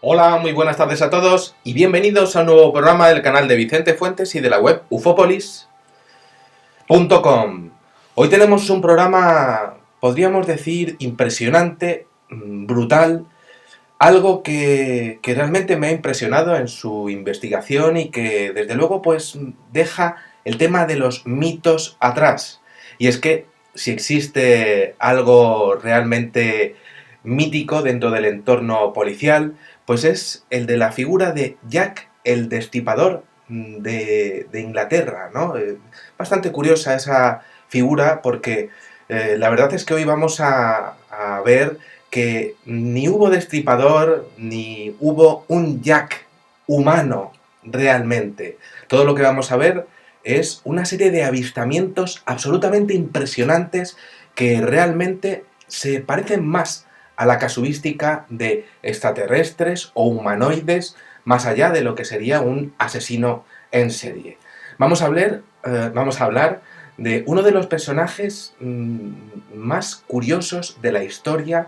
Hola, muy buenas tardes a todos y bienvenidos a un nuevo programa del canal de Vicente Fuentes y de la web ufopolis.com. Hoy tenemos un programa, podríamos decir, impresionante, brutal, algo que realmente me ha impresionado en su investigación y que desde luego pues deja el tema de los mitos atrás. Y es que si existe algo realmente mítico dentro del entorno policial, pues es el de la figura de Jack el Destripador de Inglaterra, ¿no? Bastante curiosa esa figura porque la verdad es que hoy vamos a ver que ni hubo destripador, ni hubo un Jack humano realmente. Todo lo que vamos a ver es una serie de avistamientos absolutamente impresionantes que realmente se parecen más a la casuística de extraterrestres o humanoides, más allá de lo que sería un asesino en serie. Vamos a hablar de uno de los personajes más curiosos de la historia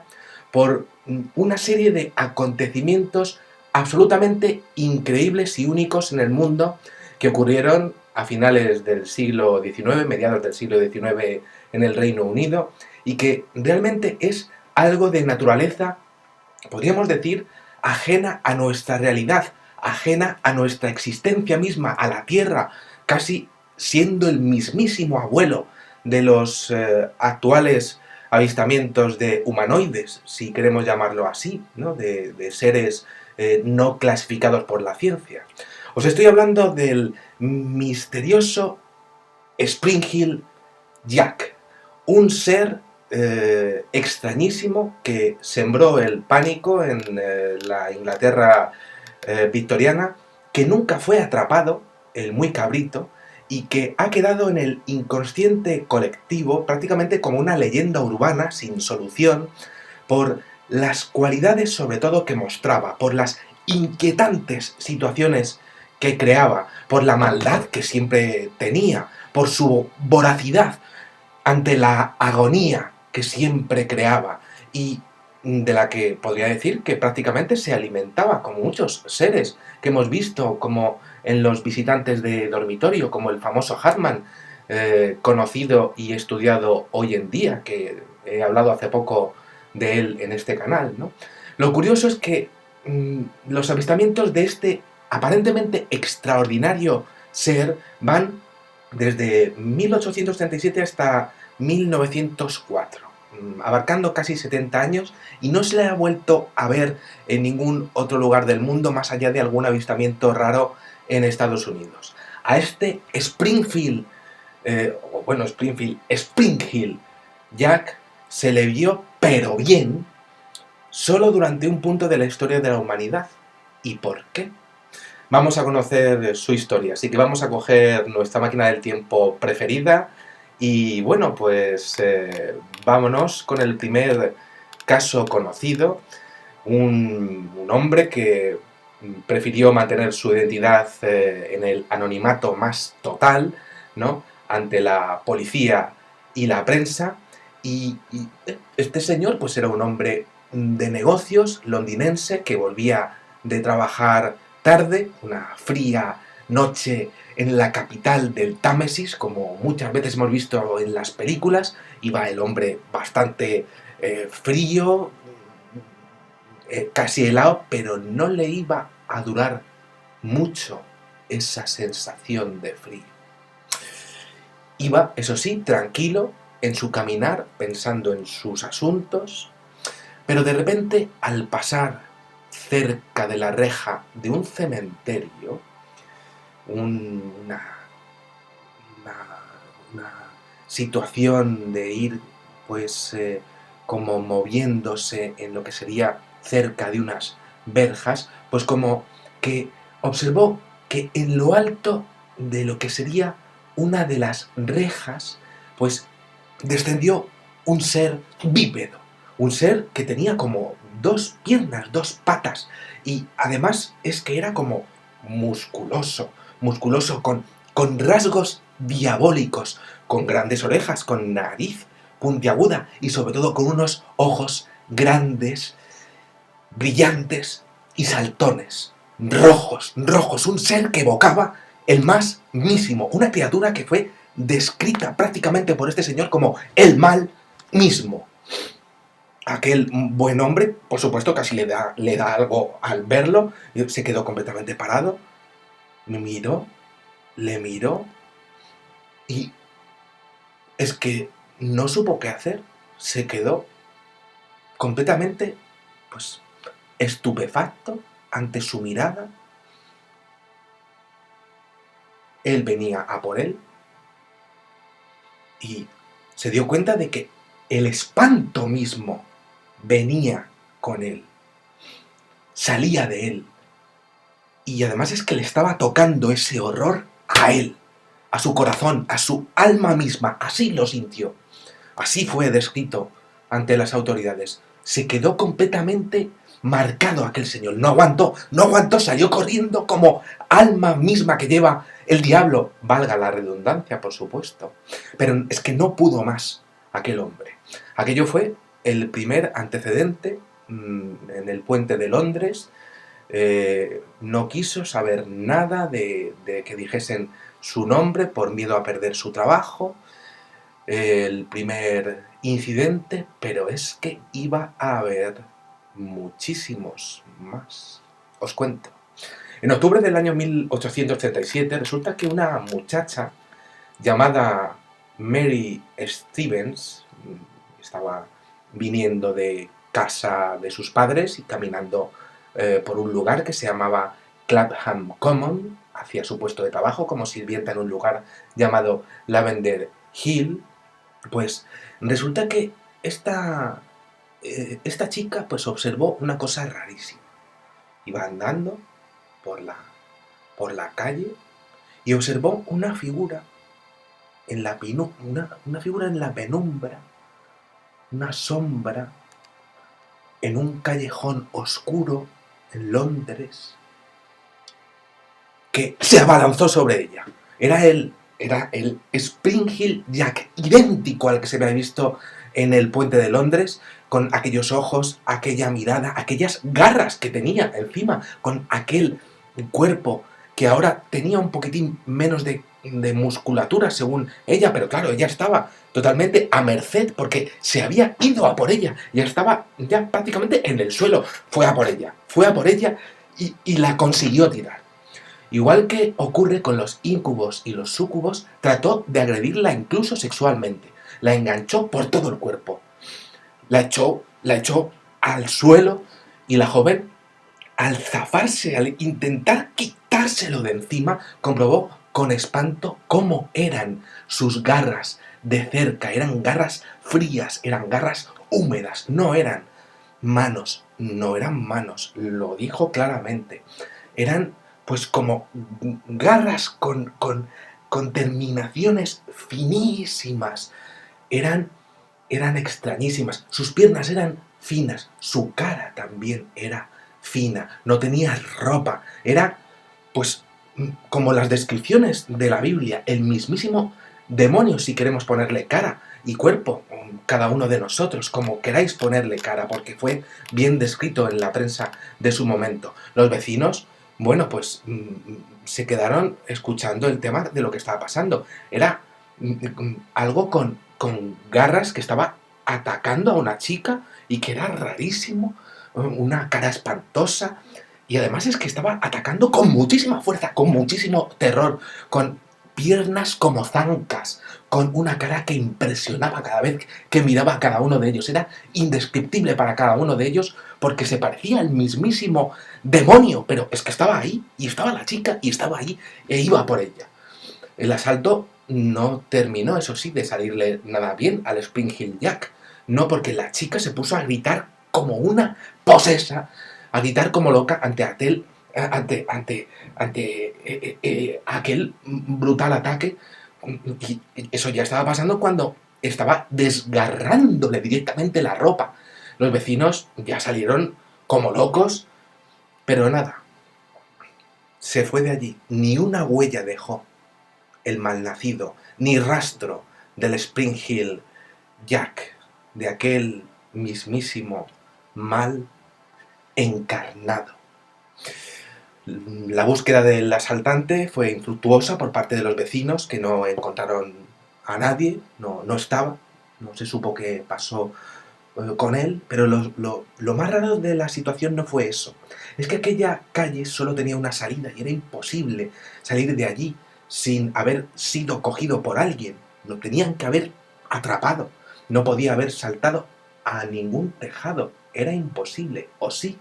por una serie de acontecimientos absolutamente increíbles y únicos en el mundo que ocurrieron a finales del siglo XIX, mediados del siglo XIX en el Reino Unido, y que realmente es algo de naturaleza, podríamos decir, ajena a nuestra realidad, ajena a nuestra existencia misma, a la Tierra, casi siendo el mismísimo abuelo de los actuales avistamientos de humanoides, si queremos llamarlo así, ¿no? de seres no clasificados por la ciencia. Os estoy hablando del misterioso Spring Hill Jack, un ser extrañísimo que sembró el pánico en la Inglaterra victoriana, que nunca fue atrapado, el muy cabrito, y que ha quedado en el inconsciente colectivo prácticamente como una leyenda urbana sin solución por las cualidades sobre todo que mostraba, por las inquietantes situaciones que creaba, por la maldad que siempre tenía, por su voracidad ante la agonía que siempre creaba y de la que podría decir que prácticamente se alimentaba, como muchos seres que hemos visto, como en los visitantes de dormitorio, como el famoso Hartman, conocido y estudiado hoy en día, que he hablado hace poco de él en este canal, ¿no? Lo curioso es que los avistamientos de este aparentemente extraordinario ser van desde 1837 hasta 1904, abarcando casi 70 años, y no se le ha vuelto a ver en ningún otro lugar del mundo más allá de algún avistamiento raro en Estados Unidos. A este Springfield, Spring Hill Jack se le vio, pero bien, solo durante un punto de la historia de la humanidad. ¿Y por qué? Vamos a conocer su historia, así que vamos a coger nuestra máquina del tiempo preferida y bueno, pues vámonos con el primer caso conocido, un hombre que prefirió mantener su identidad en el anonimato más total, ¿no? Ante la policía y la prensa, y este señor pues era un hombre de negocios londinense que volvía de trabajar tarde, una fría noche en la capital del Támesis, como muchas veces hemos visto en las películas. Iba el hombre bastante frío, casi helado, pero no le iba a durar mucho esa sensación de frío. Iba, eso sí, tranquilo en su caminar, pensando en sus asuntos, pero de repente, al pasar cerca de la reja de un cementerio, una, una situación de ir pues como moviéndose en lo que sería cerca de unas verjas, pues como que observó que en lo alto de lo que sería una de las rejas, pues descendió un ser bípedo, un ser que tenía como dos piernas, dos patas, y además es que era como musculoso, con rasgos diabólicos, con grandes orejas, con nariz puntiaguda y sobre todo con unos ojos grandes, brillantes y saltones, rojos, rojos, un ser que evocaba el más mísimo, una criatura que fue descrita prácticamente por este señor como el mal mismo. Aquel buen hombre, por supuesto, casi le da algo al verlo, se quedó completamente parado, me miró, le miró y es que no supo qué hacer, se quedó completamente, pues, estupefacto ante su mirada. Él venía a por él y se dio cuenta de que el espanto mismo venía con él, salía de él. Y además es que le estaba tocando ese horror a él, a su corazón, a su alma misma. Así lo sintió. Así fue descrito ante las autoridades. Se quedó completamente marcado aquel señor. No aguantó, no aguantó, salió corriendo como alma misma que lleva el diablo. Valga la redundancia, por supuesto. Pero es que no pudo más aquel hombre. Aquello fue el primer antecedente en el puente de Londres. No quiso saber nada de que dijesen su nombre por miedo a perder su trabajo. El primer incidente, pero es que iba a haber muchísimos más. Os cuento. En octubre del año 1837 resulta que una muchacha llamada Mary Stevens estaba viniendo de casa de sus padres y caminando por un lugar que se llamaba Clapham Common, hacia su puesto de trabajo como sirvienta en un lugar llamado Lavender Hill. Pues resulta que esta chica pues observó una cosa rarísima. Iba andando por la calle y observó una figura en la una figura en la penumbra, una sombra en un callejón oscuro en Londres que se abalanzó sobre ella. Era el Spring Hill Jack, idéntico al que se había visto en el puente de Londres, con aquellos ojos, aquella mirada, aquellas garras que tenía encima, con aquel cuerpo que ahora tenía un poquitín menos de musculatura según ella, pero claro, ella estaba totalmente a merced porque se había ido a por ella, ya estaba ya prácticamente en el suelo, fue a por ella y la consiguió tirar. Igual que ocurre con los íncubos y los súcubos, trató de agredirla incluso sexualmente. La enganchó por todo el cuerpo. La echó al suelo y la joven, al zafarse, al intentar quitárselo de encima, comprobó con espanto cómo eran sus garras de cerca. Eran garras frías, eran garras húmedas, no eran manos, lo dijo claramente. Eran pues como garras con terminaciones finísimas. Eran extrañísimas. Sus piernas eran finas, su cara también era fina, no tenía ropa. Era pues como las descripciones de la Biblia, el mismísimo demonio, si queremos ponerle cara y cuerpo, cada uno de nosotros, como queráis ponerle cara, porque fue bien descrito en la prensa de su momento. Los vecinos, bueno, pues se quedaron escuchando el tema de lo que estaba pasando. Era algo con garras que estaba atacando a una chica y que era rarísimo, una cara espantosa. Y además es que estaba atacando con muchísima fuerza, con muchísimo terror, con piernas como zancas, con una cara que impresionaba cada vez que miraba a cada uno de ellos. Era indescriptible para cada uno de ellos porque se parecía al mismísimo demonio, pero es que estaba ahí, y estaba la chica, y estaba ahí, e iba por ella. El asalto no terminó, eso sí, de salirle nada bien al Spring Hill Jack. No, porque la chica se puso a gritar como una posesa, a gritar como loca ante aquel brutal ataque. Y eso ya estaba pasando cuando estaba desgarrándole directamente la ropa. Los vecinos ya salieron como locos, pero nada, se fue de allí, ni una huella dejó el malnacido, ni rastro del Spring Hill Jack, de aquel mismísimo mal encarnado. La búsqueda del asaltante fue infructuosa por parte de los vecinos, que no encontraron a nadie, no estaba, no se supo qué pasó con él, pero lo más raro de la situación no fue eso. Es que aquella calle solo tenía una salida y era imposible salir de allí sin haber sido cogido por alguien. Lo tenían que haber atrapado. No podía haber saltado a ningún tejado. Era imposible, ¿o sí?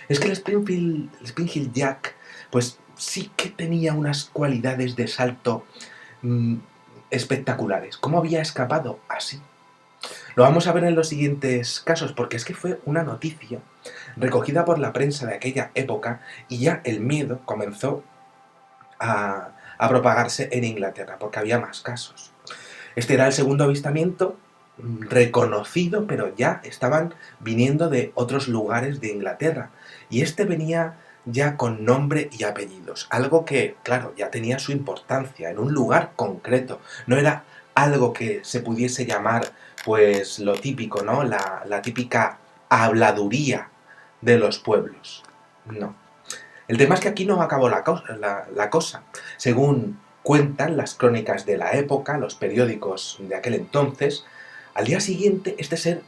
Es que el Spring Hill Jack, pues sí que tenía unas cualidades de salto mm, espectaculares. ¿Cómo había escapado así? Lo vamos a ver en los siguientes casos, porque es que fue una noticia recogida por la prensa de aquella época y ya el miedo comenzó a propagarse en Inglaterra, porque había más casos. Este era el segundo avistamiento reconocido, pero ya estaban viniendo de otros lugares de Inglaterra. Y este venía ya con nombre y apellidos, algo que, claro, ya tenía su importancia en un lugar concreto. No era algo que se pudiese llamar, pues, lo típico, ¿no? La típica habladuría de los pueblos. No. El tema es que aquí no acabó la cosa. Según cuentan las crónicas de la época, los periódicos de aquel entonces, al día siguiente este ser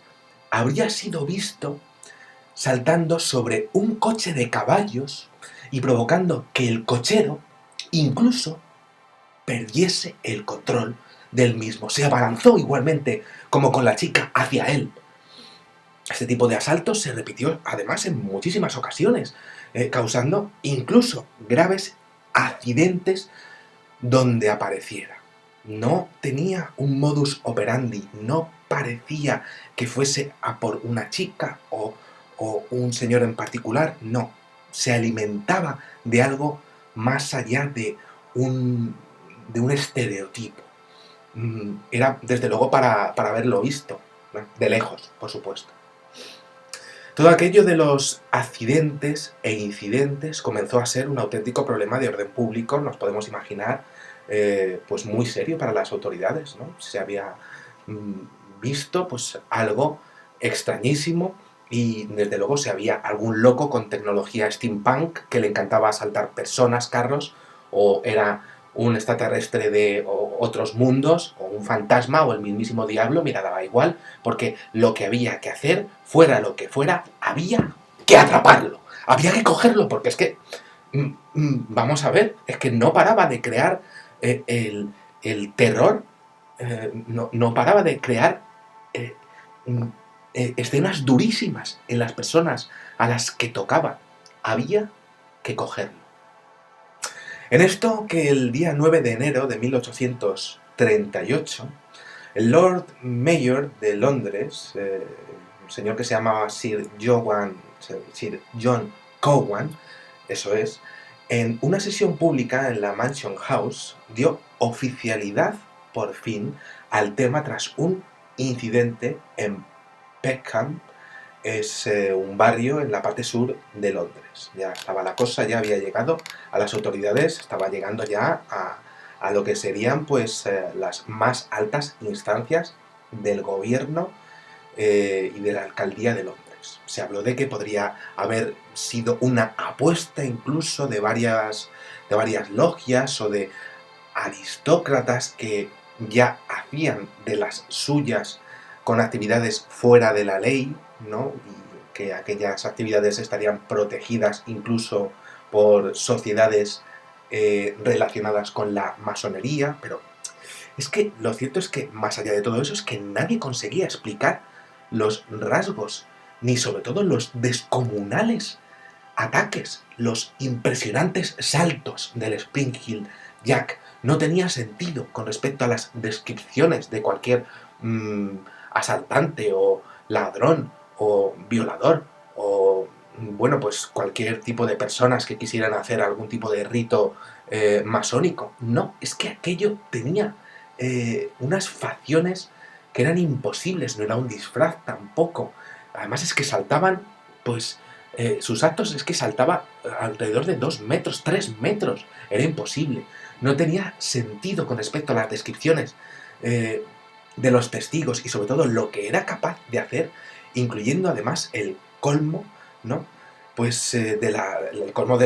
habría sido visto saltando sobre un coche de caballos y provocando que el cochero incluso perdiese el control del mismo. Se abalanzó igualmente como con la chica hacia él. Este tipo de asaltos se repitió además en muchísimas ocasiones, causando incluso graves accidentes donde apareciera. No tenía un modus operandi, no parecía que fuese a por una chica o un señor en particular, no. Se alimentaba de algo más allá de un estereotipo. Era desde luego para haberlo visto, ¿no? De lejos, por supuesto. Todo aquello de los accidentes e incidentes comenzó a ser un auténtico problema de orden público, nos podemos imaginar, pues muy serio para las autoridades, ¿no? Se había visto pues algo extrañísimo y desde luego si había algún loco con tecnología steampunk que le encantaba asaltar personas, carros, o era un extraterrestre de otros mundos, o un fantasma, o el mismísimo diablo, mira, daba igual, porque lo que había que hacer, fuera lo que fuera, había que atraparlo, había que cogerlo, porque es que, vamos a ver, es que no paraba de crear el terror, no paraba de crear eh, mm, escenas durísimas en las personas a las que tocaba, había que cogerlo. En esto que el día 9 de enero de 1838, el Lord Mayor de Londres, un señor que se llamaba Sir John Cowan, eso es, en una sesión pública en la Mansion House, dio oficialidad, por fin, al tema tras un incidente en Peckham, es un barrio en la parte sur de Londres. Ya estaba la cosa, ya había llegado a las autoridades, estaba llegando ya a lo que serían pues las más altas instancias del gobierno y de la alcaldía de Londres. Se habló de que podría haber sido una apuesta incluso de varias logias o de aristócratas que ya hacían de las suyas con actividades fuera de la ley, ¿no? Y que aquellas actividades estarían protegidas incluso por sociedades relacionadas con la masonería, pero es que lo cierto es que más allá de todo eso es que nadie conseguía explicar los rasgos, ni sobre todo los descomunales ataques, los impresionantes saltos del Spring Hill Jack. No tenía sentido con respecto a las descripciones de cualquier asaltante o ladrón o violador o bueno, pues cualquier tipo de personas que quisieran hacer algún tipo de rito masónico. No, es que aquello tenía unas facciones que eran imposibles, no era un disfraz tampoco. Además es que saltaban, pues sus actos es que saltaba alrededor de 2 metros, 3 metros. Era imposible. No tenía sentido con respecto a las descripciones de los testigos y sobre todo lo que era capaz de hacer, incluyendo además el colmo, ¿no? Pues el colmo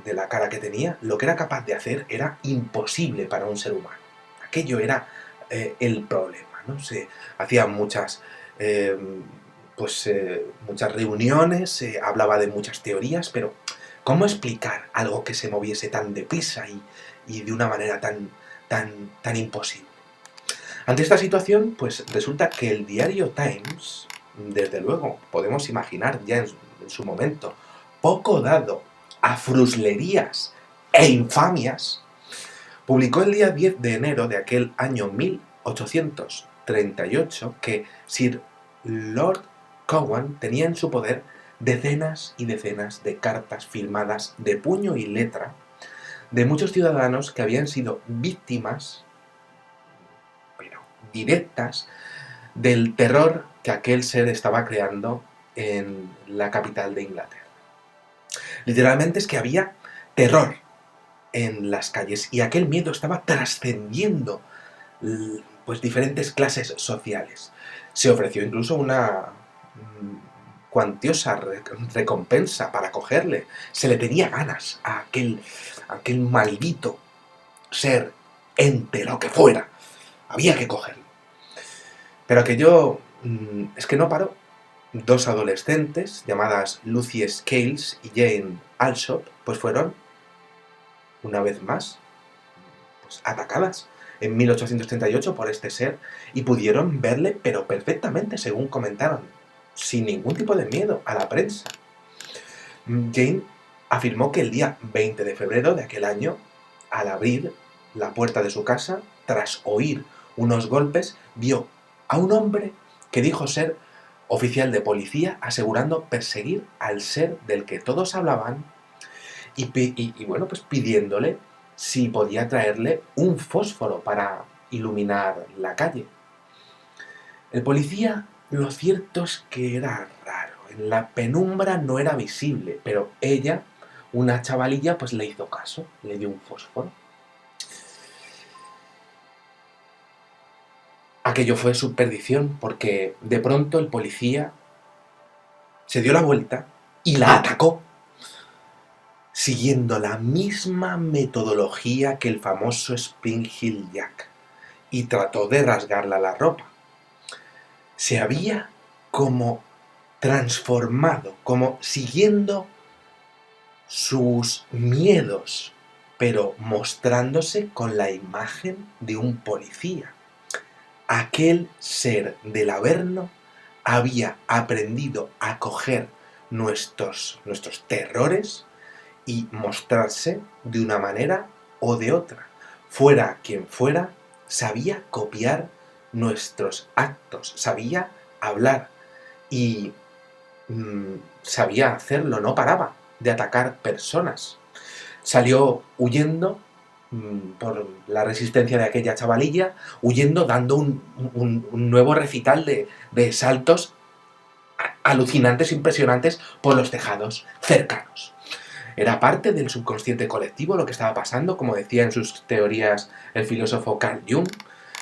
de la cara que tenía, lo que era capaz de hacer era imposible para un ser humano. Aquello era el problema, ¿no? Se hacían eh, muchas reuniones, se hablaba de muchas teorías, pero ¿cómo explicar algo que se moviese tan deprisa y de una manera tan imposible? Ante esta situación, pues resulta que el diario Times, desde luego, podemos imaginar ya en su momento, poco dado a fruslerías e infamias, publicó el día 10 de enero de aquel año 1838 que Sir Lord Cowan tenía en su poder decenas y decenas de cartas firmadas de puño y letra de muchos ciudadanos que habían sido víctimas, pero directas, del terror que aquel ser estaba creando en la capital de Inglaterra. Literalmente es que había terror en las calles y aquel miedo estaba trascendiendo pues diferentes clases sociales. Se ofreció incluso una cuantiosa recompensa para cogerle. Se le tenía ganas a aquel maldito ser, ente, lo que fuera. Había que cogerlo. Pero aquello es que no paró. Dos adolescentes, llamadas Lucy Scales y Jane Alsop, pues fueron, una vez más, pues atacadas en 1838 por este ser y pudieron verle, pero perfectamente, según comentaron, sin ningún tipo de miedo a la prensa. Jane afirmó que el día 20 de febrero de aquel año, al abrir la puerta de su casa, tras oír unos golpes, vio a un hombre que dijo ser oficial de policía, asegurando perseguir al ser del que todos hablaban y bueno, pues pidiéndole si podía traerle un fósforo para iluminar la calle. El policía, lo cierto es que era raro. En la penumbra no era visible, pero ella, una chavalilla, pues le hizo caso, le dio un fósforo. Aquello fue su perdición, porque de pronto el policía se dio la vuelta y la atacó, siguiendo la misma metodología que el famoso Spring Hill Jack, y trató de rasgarla la ropa. Se había como transformado, como siguiendo sus miedos, pero mostrándose con la imagen de un policía. Aquel ser del Averno había aprendido a coger nuestros terrores y mostrarse de una manera o de otra. Fuera quien fuera, sabía copiar nuestros actos, sabía hablar y sabía hacerlo, no paraba de atacar personas. Salió huyendo por la resistencia de aquella chavalilla, huyendo, dando un nuevo recital de saltos alucinantes, impresionantes por los tejados cercanos. Era parte del subconsciente colectivo lo que estaba pasando, como decía en sus teorías el filósofo Carl Jung.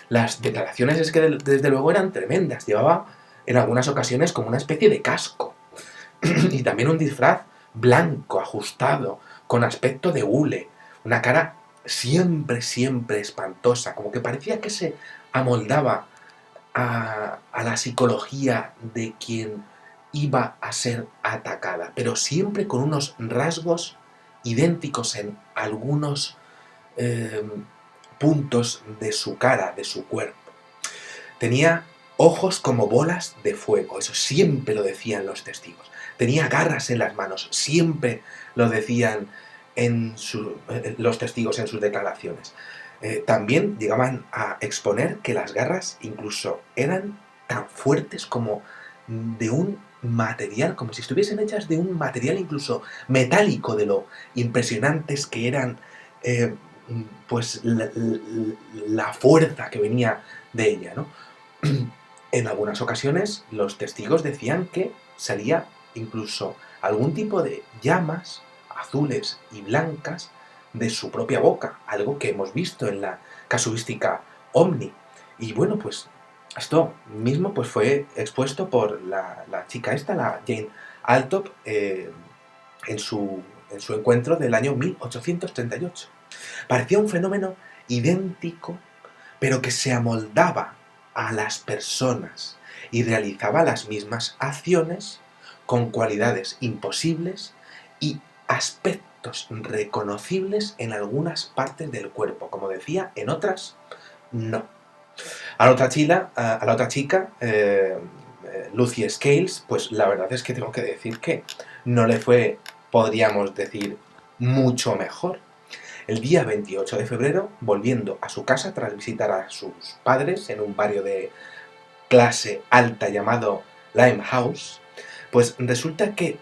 Las declaraciones es que desde luego eran tremendas. Llevaba en algunas ocasiones como una especie de casco y también un disfraz blanco, ajustado, con aspecto de hule, una cara siempre espantosa, como que parecía que se amoldaba a la psicología de quien iba a ser atacada, pero siempre con unos rasgos idénticos en algunos puntos de su cara, de su cuerpo. Tenía ojos como bolas de fuego, eso siempre lo decían los testigos. Tenía garras en las manos, siempre lo decían los testigos en sus declaraciones. También llegaban a exponer que las garras incluso eran tan fuertes como de un material, como si estuviesen hechas de un material incluso metálico, de lo impresionantes que eran pues la fuerza que venía de ella, ¿no? En algunas ocasiones los testigos decían que salía incluso algún tipo de llamas azules y blancas de su propia boca, algo que hemos visto en la casuística OVNI. Y bueno, pues esto mismo pues fue expuesto por la chica esta, la Jane Alsop, en su en su encuentro del año 1838. Parecía un fenómeno idéntico, pero que se amoldaba a las personas y realizaba las mismas acciones con cualidades imposibles y aspectos reconocibles en algunas partes del cuerpo. Como decía, en otras no. A la otra chica, Lucy Scales, pues la verdad es que tengo que decir que no le fue, podríamos decir, mucho mejor. El día 28 de febrero, volviendo a su casa tras visitar a sus padres en un barrio de clase alta llamado Limehouse, pues resulta que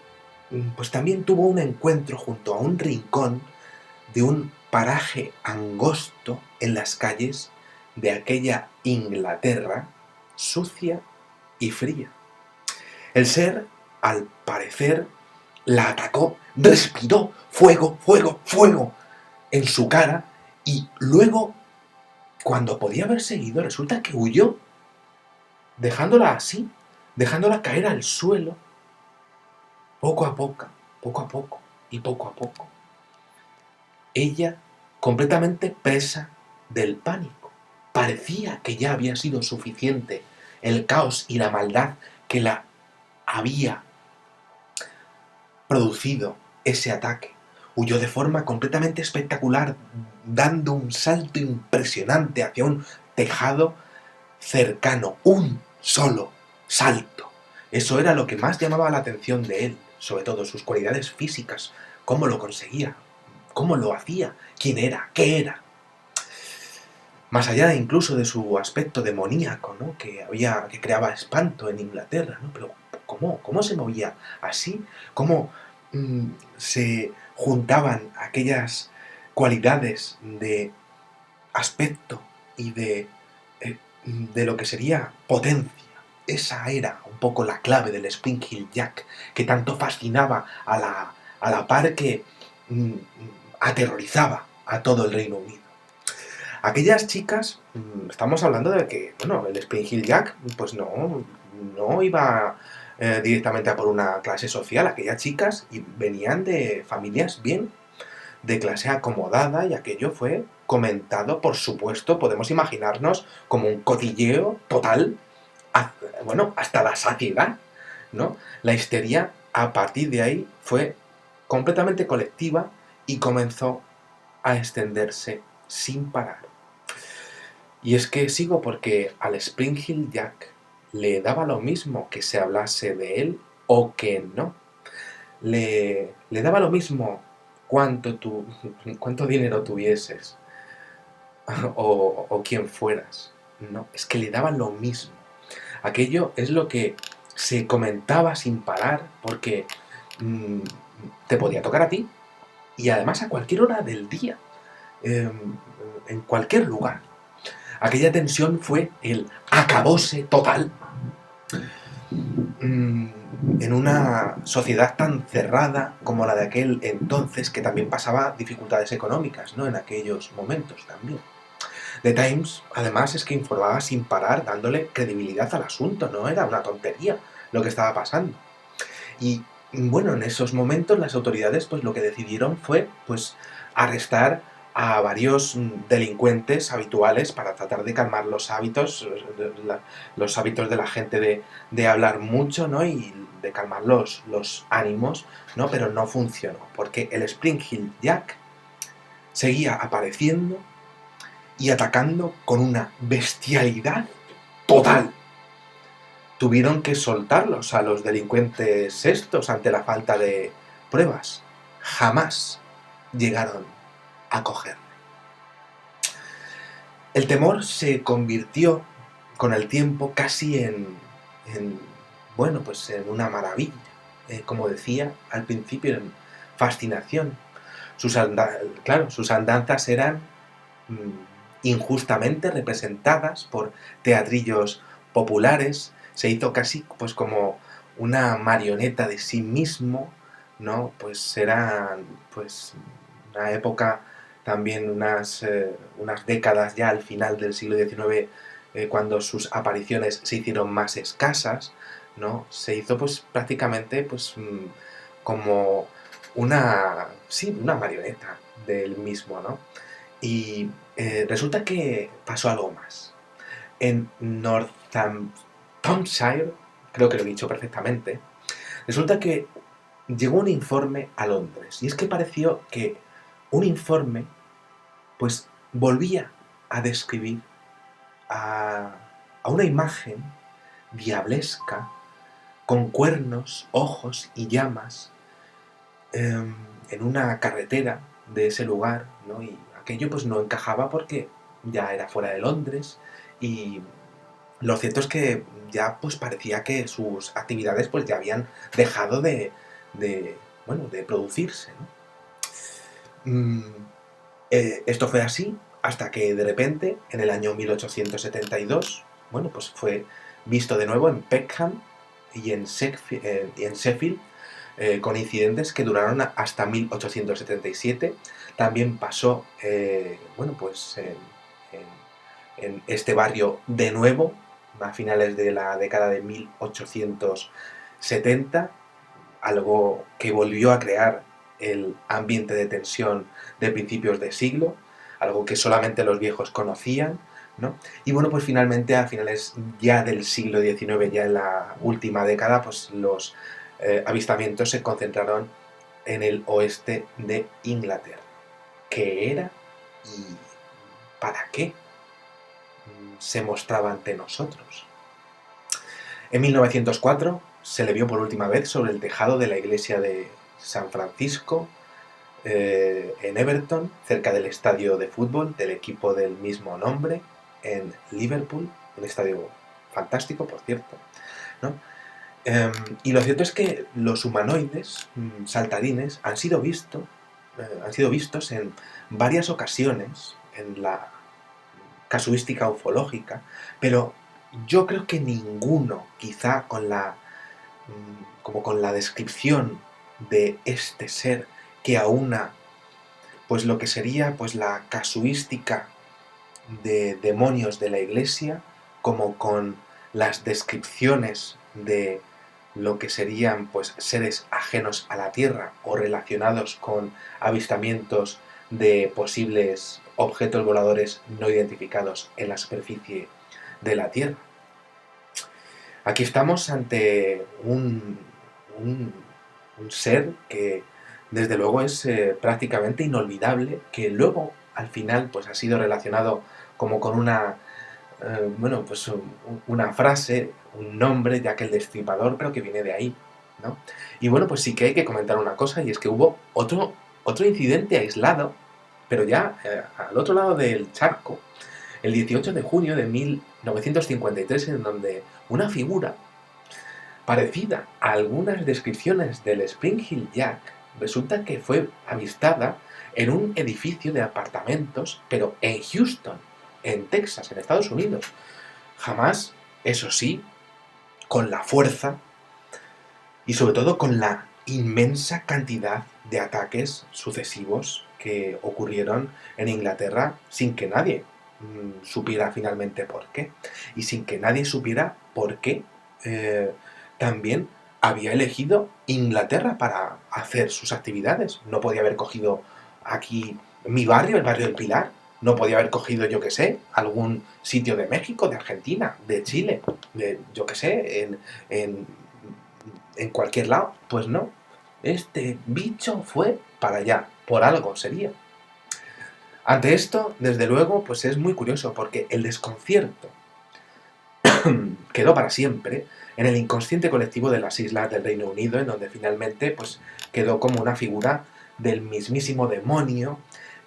pues también tuvo un encuentro junto a un rincón de un paraje angosto en las calles de aquella Inglaterra sucia y fría. El ser, al parecer, la atacó, respiró fuego, fuego, fuego en su cara y luego, cuando podía haber seguido, resulta que huyó, dejándola así, dejándola caer al suelo, poco a poco, poco a poco y poco a poco. Ella, completamente presa del pánico. Parecía que ya había sido suficiente el caos y la maldad que la había producido ese ataque. Huyó de forma completamente espectacular, dando un salto impresionante hacia un tejado cercano. Un solo salto. Eso era lo que más llamaba la atención de él, sobre todo sus cualidades físicas, cómo lo conseguía, cómo lo hacía, quién era, qué era. Más allá incluso de su aspecto demoníaco, ¿no? que creaba espanto en Inglaterra, ¿no? Pero ¿cómo se movía así? ¿Cómo se juntaban aquellas cualidades de aspecto y de lo que sería potencia? Esa era un poco la clave del Spring Hill Jack, que tanto fascinaba a la par que mm, aterrorizaba a todo el Reino Unido. Aquellas chicas, estamos hablando de que, bueno, el Spring Hill Jack, pues no iba directamente a por una clase social. Aquellas chicas venían de familias bien, de clase acomodada, y aquello fue comentado, por supuesto, podemos imaginarnos como un cotilleo total, bueno, hasta la saciedad, ¿no? La histeria a partir de ahí fue completamente colectiva y comenzó a extenderse sin parar. Y es que sigo porque al Spring Hill Jack le daba lo mismo que se hablase de él o que no. Le daba lo mismo cuánto dinero tuvieses o quién fueras. No, es que le daba lo mismo. Aquello es lo que se comentaba sin parar porque mm, te podía tocar a ti y además a cualquier hora del día, en cualquier lugar. Aquella tensión fue el acabose total en una sociedad tan cerrada como la de aquel entonces, que también pasaba dificultades económicas, ¿no? En aquellos momentos también. The Times, además, es que informaba sin parar, dándole credibilidad al asunto, no era una tontería lo que estaba pasando. Y bueno, en esos momentos las autoridades pues lo que decidieron fue pues arrestar a varios delincuentes habituales para tratar de calmar los hábitos de la gente de hablar mucho, ¿no? Y de calmar los ánimos, ¿no? Pero no funcionó, porque el Spring Hill Jack seguía apareciendo y atacando con una bestialidad total. Tuvieron que soltarlos a los delincuentes estos ante la falta de pruebas. Jamás llegaron a cogerle. El temor se convirtió con el tiempo casi bueno, pues en una maravilla. Como decía al principio, en fascinación. Claro, sus andanzas eran injustamente representadas por teatrillos populares. Se hizo casi pues como una marioneta de sí mismo, ¿no? Pues era pues una época, también unas décadas ya al final del siglo XIX, cuando sus apariciones se hicieron más escasas, ¿no? Se hizo pues prácticamente pues como una marioneta del mismo, ¿no? Y resulta que pasó algo más. En Northamptonshire, creo que lo he dicho perfectamente, resulta que llegó un informe a Londres. Y es que pareció que un informe, pues, volvía a describir a, a una imagen diablesca, con cuernos, ojos y llamas, en una carretera de ese lugar, ¿no? Y aquello pues no encajaba porque ya era fuera de Londres y lo cierto es que ya pues parecía que sus actividades pues ya habían dejado de bueno, de producirse, ¿no? Esto fue así hasta que de repente, en el año 1872, bueno, pues fue visto de nuevo en Peckham y en Sheffield, con incidentes que duraron hasta 1877. También pasó, bueno, pues en este barrio de nuevo, a finales de la década de 1870, algo que volvió a crear el ambiente de tensión de principios de siglo, algo que solamente los viejos conocían, ¿no? Y bueno, pues finalmente a finales ya del siglo XIX, ya en la última década, pues los avistamientos se concentraron en el oeste de Inglaterra. ¿Qué era y para qué se mostraba ante nosotros? En 1904 se le vio por última vez sobre el tejado de la iglesia de San Francisco, en Everton, cerca del estadio de fútbol del equipo del mismo nombre, en Liverpool, un estadio fantástico, por cierto, ¿no? Y lo cierto es que los humanoides saltarines han sido vistos en varias ocasiones en la casuística ufológica, pero yo creo que ninguno, quizá como con la descripción de este ser que aúna pues lo que sería pues la casuística de demonios de la iglesia, como con las descripciones de lo que serían pues seres ajenos a la Tierra o relacionados con avistamientos de posibles objetos voladores no identificados en la superficie de la Tierra. Aquí estamos ante un ser que desde luego es prácticamente inolvidable, que luego al final pues ha sido relacionado como con bueno, pues una frase, un nombre, ya que el Destripador, pero que viene de ahí, ¿no? Y bueno, pues sí que hay que comentar una cosa, y es que hubo otro incidente aislado, pero ya al otro lado del charco, el 18 de junio de 1953, en donde una figura parecida a algunas descripciones del Spring Hill Jack resulta que fue avistada en un edificio de apartamentos, pero en Houston, en Texas, en Estados Unidos. Jamás, eso sí, con la fuerza y sobre todo con la inmensa cantidad de ataques sucesivos que ocurrieron en Inglaterra sin que nadie supiera finalmente por qué. Y sin que nadie supiera por qué también había elegido Inglaterra para hacer sus actividades. No podía haber cogido aquí mi barrio, el barrio del Pilar. No podía haber cogido, yo que sé, algún sitio de México, de Argentina, de Chile, de, yo que sé, en cualquier lado. Pues no. Este bicho fue para allá. Por algo sería. Ante esto, desde luego, pues es muy curioso porque el desconcierto quedó para siempre en el inconsciente colectivo de las islas del Reino Unido, en donde finalmente pues, quedó como una figura del mismísimo demonio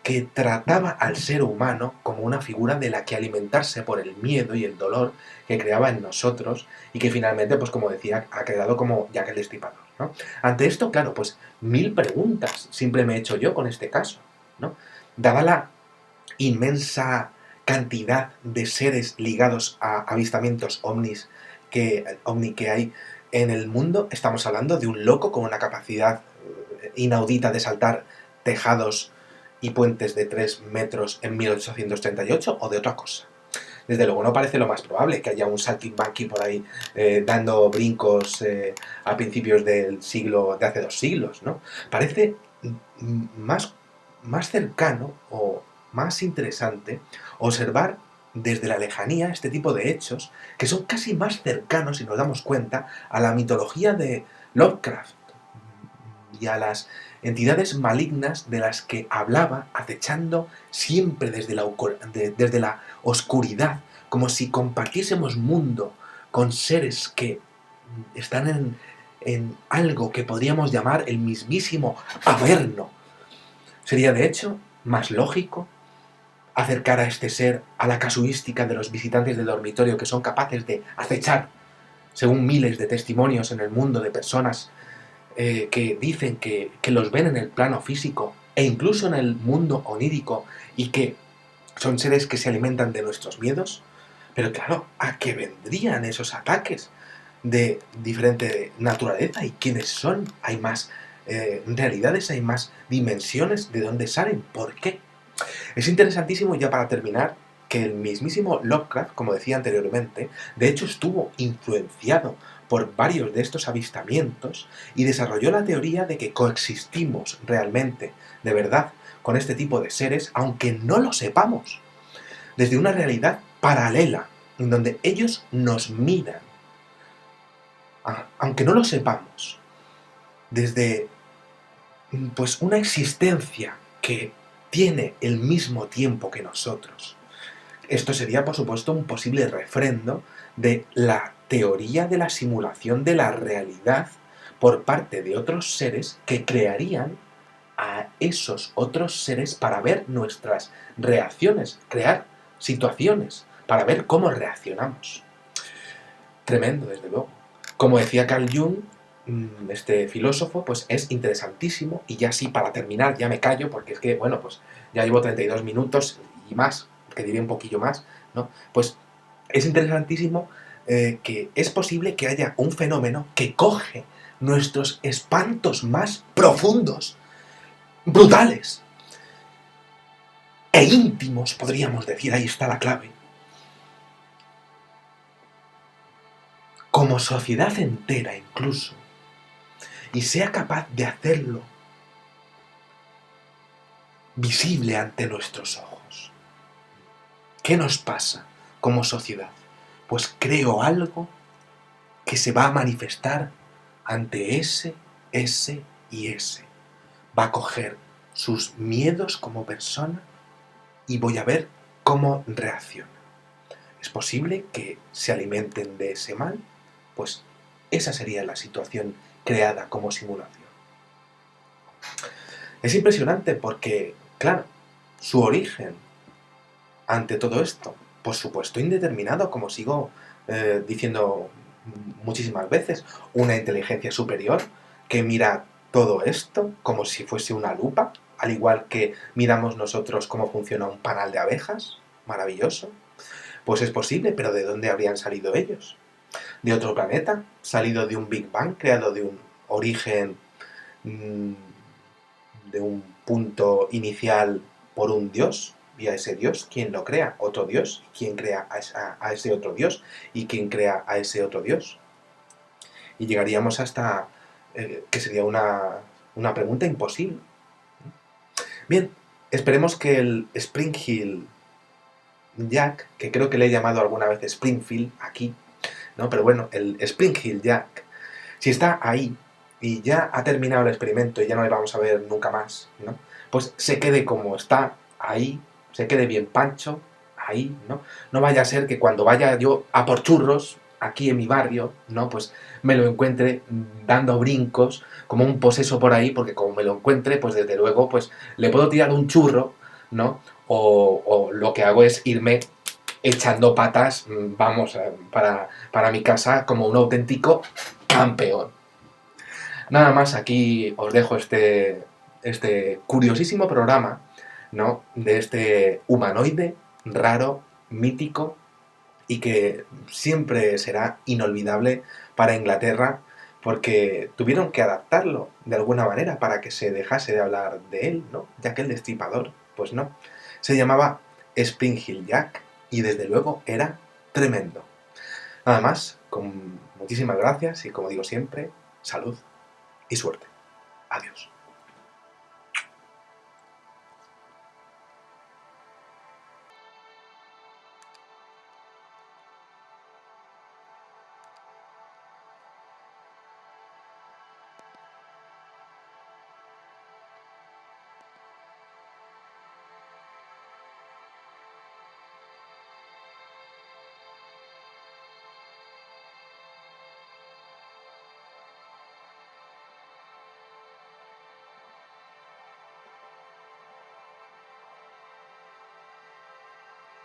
que trataba al ser humano como una figura de la que alimentarse por el miedo y el dolor que creaba en nosotros y que finalmente, pues como decía, ha quedado como Jack el Destripador, ¿no? Ante esto, claro, pues 1000 preguntas siempre me he hecho yo con este caso, ¿no? Dada la inmensa cantidad de seres ligados a avistamientos ovni que hay en el mundo, estamos hablando de un loco con una capacidad inaudita de saltar tejados y puentes de 3 metros en 1838 o de otra cosa. desde luego no parece lo más probable que haya un saltimbanqui por ahí dando brincos a principios del siglo, de hace 2 siglos, ¿no? Parece más cercano o más interesante observar desde la lejanía este tipo de hechos que son casi más cercanos, si nos damos cuenta, a la mitología de Lovecraft y a las entidades malignas de las que hablaba, acechando siempre desde la oscuridad, como si compartiésemos mundo con seres que están en algo que podríamos llamar el mismísimo Averno. Sería, de hecho, más lógico acercar a este ser a la casuística de los visitantes del dormitorio que son capaces de acechar, según miles de testimonios en el mundo de personas que dicen que los ven en el plano físico e incluso en el mundo onírico y que son seres que se alimentan de nuestros miedos. Pero claro, ¿a qué vendrían esos ataques de diferente naturaleza? ¿Y quiénes son? ¿Hay más realidades? ¿Hay más dimensiones? ¿De dónde salen? ¿Por qué? Es interesantísimo, ya para terminar, que el mismísimo Lovecraft, como decía anteriormente, de hecho estuvo influenciado por varios de estos avistamientos y desarrolló la teoría de que coexistimos realmente, de verdad, con este tipo de seres, aunque no lo sepamos, desde una realidad paralela, en donde ellos nos miran, aunque no lo sepamos, desde pues una existencia que tiene el mismo tiempo que nosotros. Esto sería, por supuesto, un posible refrendo de la teoría de la simulación de la realidad por parte de otros seres que crearían a esos otros seres para ver nuestras reacciones, crear situaciones para ver cómo reaccionamos. Tremendo, desde luego. Como decía Carl Jung, este filósofo, pues es interesantísimo, y ya sí, para terminar, ya me callo, porque es que, bueno, pues ya llevo 32 minutos y más, que diré un poquillo más, ¿no? Pues es interesantísimo que es posible que haya un fenómeno que coge nuestros espantos más profundos, brutales e íntimos, podríamos decir, ahí está la clave, como sociedad entera incluso, y sea capaz de hacerlo visible ante nuestros ojos. ¿Qué nos pasa como sociedad? Pues creo algo que se va a manifestar ante ese y ese. Va a coger sus miedos como persona y voy a ver cómo reacciona. ¿Es posible que se alimenten de ese mal? Pues esa sería la situación creada como simulación. Es impresionante porque, claro, su origen ante todo esto, por supuesto indeterminado, como sigo diciendo muchísimas veces, una inteligencia superior que mira todo esto como si fuese una lupa, al igual que miramos nosotros cómo funciona un panal de abejas, maravilloso. Pues es posible, pero ¿de dónde habrían salido ellos? ¿De otro planeta? ¿Salido de un Big Bang, creado de un origen, mmm, de un punto inicial por un dios? Y a ese dios, ¿quién lo crea? Otro dios. ¿Quién crea a ese otro dios? ¿Y quién crea a ese otro dios? Y llegaríamos hasta que sería una pregunta imposible. Bien, esperemos que el Spring Hill Jack, que creo que le he llamado alguna vez Springfield aquí, ¿no? Pero bueno, el Spring Hill Jack, si está ahí y ya ha terminado el experimento y ya no le vamos a ver nunca más, ¿no? Pues se quede como está ahí, se quede bien pancho ahí, ¿no? No vaya a ser que cuando vaya yo a por churros aquí en mi barrio, ¿no? Pues me lo encuentre dando brincos como un poseso por ahí, porque como me lo encuentre, pues desde luego, pues le puedo tirar un churro, ¿no? O lo que hago es irme echando patas, vamos, para mi casa como un auténtico campeón. Nada más, aquí os dejo este curiosísimo programa, ¿no? De este humanoide raro, mítico, y que siempre será inolvidable para Inglaterra, porque tuvieron que adaptarlo de alguna manera para que se dejase de hablar de él, ¿no? Ya que el destripador, pues no. Se llamaba Spring Hill Jack, y desde luego era tremendo. Nada más, con muchísimas gracias y como digo siempre, salud y suerte. Adiós.